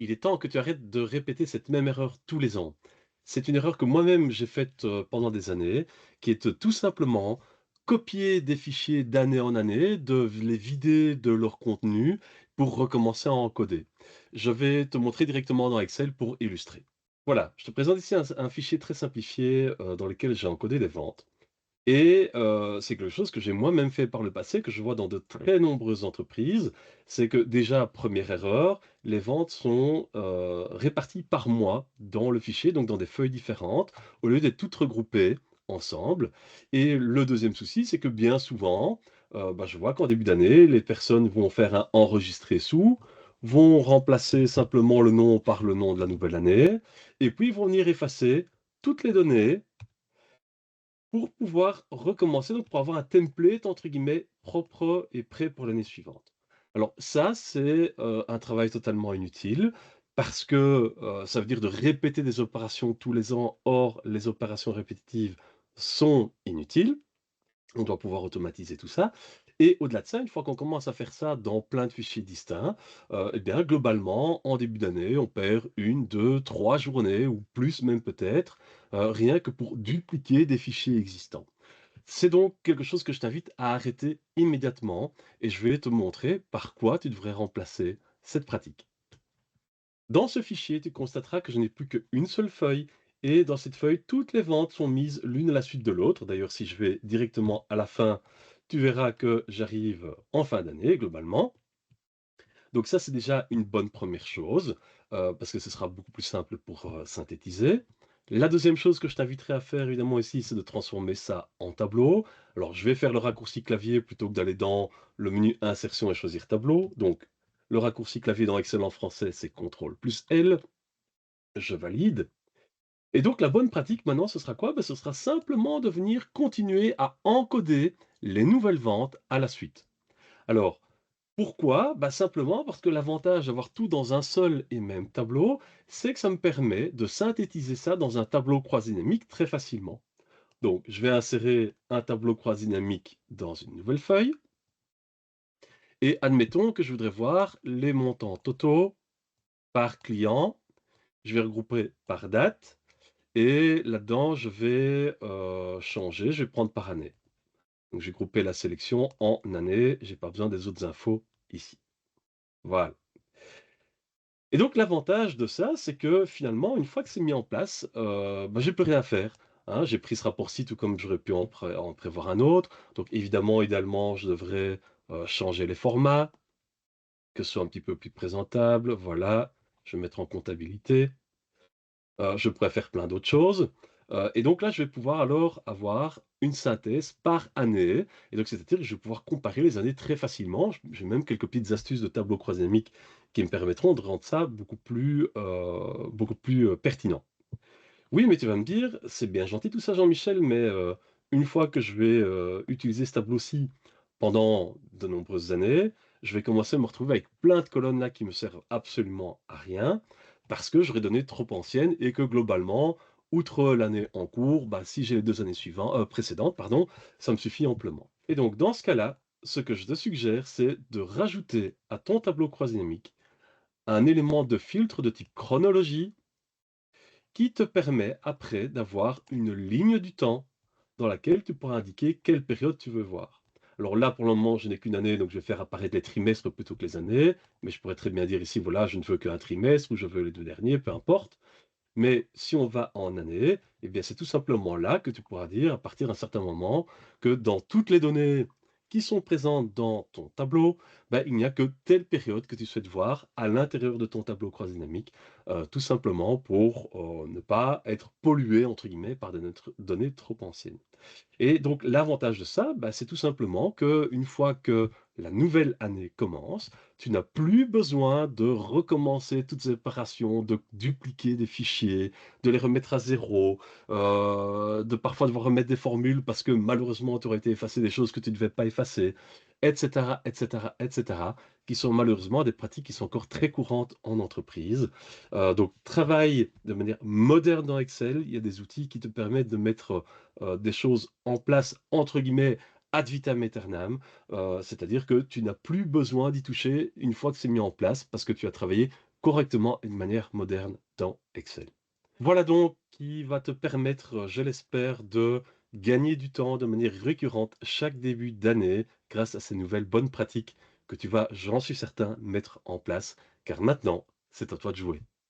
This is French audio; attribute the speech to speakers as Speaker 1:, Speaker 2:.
Speaker 1: Il est temps que tu arrêtes de répéter cette même erreur tous les ans. C'est une erreur que moi-même j'ai faite pendant des années, qui est tout simplement copier des fichiers d'année en année, de les vider de leur contenu pour recommencer à encoder. Je vais te montrer directement dans Excel pour illustrer. Voilà, je te présente ici un fichier très simplifié dans lequel j'ai encodé des ventes. Et c'est quelque chose que j'ai moi-même fait par le passé, que je vois dans de très nombreuses entreprises. C'est que déjà, première erreur, les ventes sont, réparties par mois dans le fichier, donc dans des feuilles différentes, au lieu d'être toutes regroupées ensemble. Et le deuxième souci, c'est que bien souvent, je vois qu'en début d'année, les personnes vont faire un enregistrer sous, vont remplacer simplement le nom par le nom de la nouvelle année, et puis vont venir effacer toutes les données pour pouvoir recommencer, donc pour avoir un template entre guillemets «propre et prêt pour l'année suivante». Alors ça, c'est, un travail totalement inutile parce que, ça veut dire de répéter des opérations tous les ans. Or, les opérations répétitives sont inutiles. On doit pouvoir automatiser tout ça et au-delà de ça, une fois qu'on commence à faire ça dans plein de fichiers distincts, et bien globalement, en début d'année, on perd une, 2, 3 journées ou plus même peut-être, rien que pour dupliquer des fichiers existants. C'est donc quelque chose que je t'invite à arrêter immédiatement et je vais te montrer par quoi tu devrais remplacer cette pratique. Dans ce fichier, tu constateras que je n'ai plus qu'une seule feuille et dans cette feuille, toutes les ventes sont mises l'une à la suite de l'autre. D'ailleurs, si je vais directement à la fin, tu verras que j'arrive en fin d'année globalement. Donc ça, c'est déjà une bonne première chose, parce que ce sera beaucoup plus simple pour, synthétiser. La deuxième chose que je t'inviterai à faire évidemment ici, c'est de transformer ça en tableau. Alors je vais faire le raccourci clavier plutôt que d'aller dans le menu insertion et choisir tableau. Donc le raccourci clavier dans Excel en français, c'est CTRL plus L. Je valide. Et donc la bonne pratique maintenant, ce sera quoi? Ce sera simplement de venir continuer à encoder les nouvelles ventes à la suite. Alors, pourquoi? Simplement parce que l'avantage d'avoir tout dans un seul et même tableau, c'est que ça me permet de synthétiser ça dans un tableau croisé dynamique très facilement. Donc, je vais insérer un tableau croisé dynamique dans une nouvelle feuille et admettons que je voudrais voir les montants totaux par client. Je vais regrouper par date et là-dedans, je vais changer, je vais prendre par année. Donc, j'ai groupé la sélection en année, j'ai pas besoin des autres infos ici. Voilà. Et donc l'avantage de ça, c'est que finalement, une fois que c'est mis en place, j'ai plus rien à faire, hein. J'ai pris ce rapport-ci tout comme j'aurais pu en prévoir un autre. Donc évidemment, idéalement, je devrais, changer les formats, que ce soit un petit peu plus présentable, voilà. Je vais mettre en comptabilité. Je pourrais faire plein d'autres choses, et donc là, je vais pouvoir alors avoir une synthèse par année et donc c'est-à-dire que je vais pouvoir comparer les années très facilement. J'ai même quelques petites astuces de tableau croisé qui me permettront de rendre ça beaucoup plus, pertinent. Oui, mais tu vas me dire: «C'est bien gentil tout ça Jean-Michel, mais une fois que je vais, utiliser ce tableau-ci pendant de nombreuses années, je vais commencer à me retrouver avec plein de colonnes là qui me servent absolument à rien, parce que j'aurais donné trop anciennes et que globalement, outre l'année en cours, si j'ai les 2 années précédentes, pardon, ça me suffit amplement». Et donc dans ce cas-là, ce que je te suggère, c'est de rajouter à ton tableau croisé dynamique un élément de filtre de type chronologie qui te permet après d'avoir une ligne du temps dans laquelle tu pourras indiquer quelle période tu veux voir. Alors là, pour le moment, je n'ai qu'une année, donc je vais faire apparaître les trimestres plutôt que les années, mais je pourrais très bien dire ici, voilà, je ne veux qu'un trimestre ou je veux les 2 derniers, peu importe. Mais si on va en année, eh bien, c'est tout simplement là que tu pourras dire, à partir d'un certain moment, que dans toutes les données qui sont présentes dans ton tableau, il n'y a que telle période que tu souhaites voir à l'intérieur de ton tableau croisé dynamique, tout simplement pour ne pas être pollué, entre guillemets, par des données trop anciennes. Et donc l'avantage de ça, c'est tout simplement qu'une fois que la nouvelle année commence, tu n'as plus besoin de recommencer toutes ces opérations, de dupliquer des fichiers, de les remettre à zéro, de parfois devoir remettre des formules parce que malheureusement tu aurais été effacé des choses que tu ne devais pas effacer, et cetera, et cetera, et cetera, qui sont malheureusement des pratiques qui sont encore très courantes en entreprise. Donc travaille de manière moderne dans Excel, il y a des outils qui te permettent de mettre des choses en place, entre guillemets, ad vitam aeternam, c'est-à-dire que tu n'as plus besoin d'y toucher une fois que c'est mis en place, parce que tu as travaillé correctement et de manière moderne dans Excel. Voilà donc qui va te permettre, je l'espère, de gagner du temps de manière récurrente chaque début d'année grâce à ces nouvelles bonnes pratiques que tu vas, j'en suis certain, mettre en place, car maintenant, c'est à toi de jouer.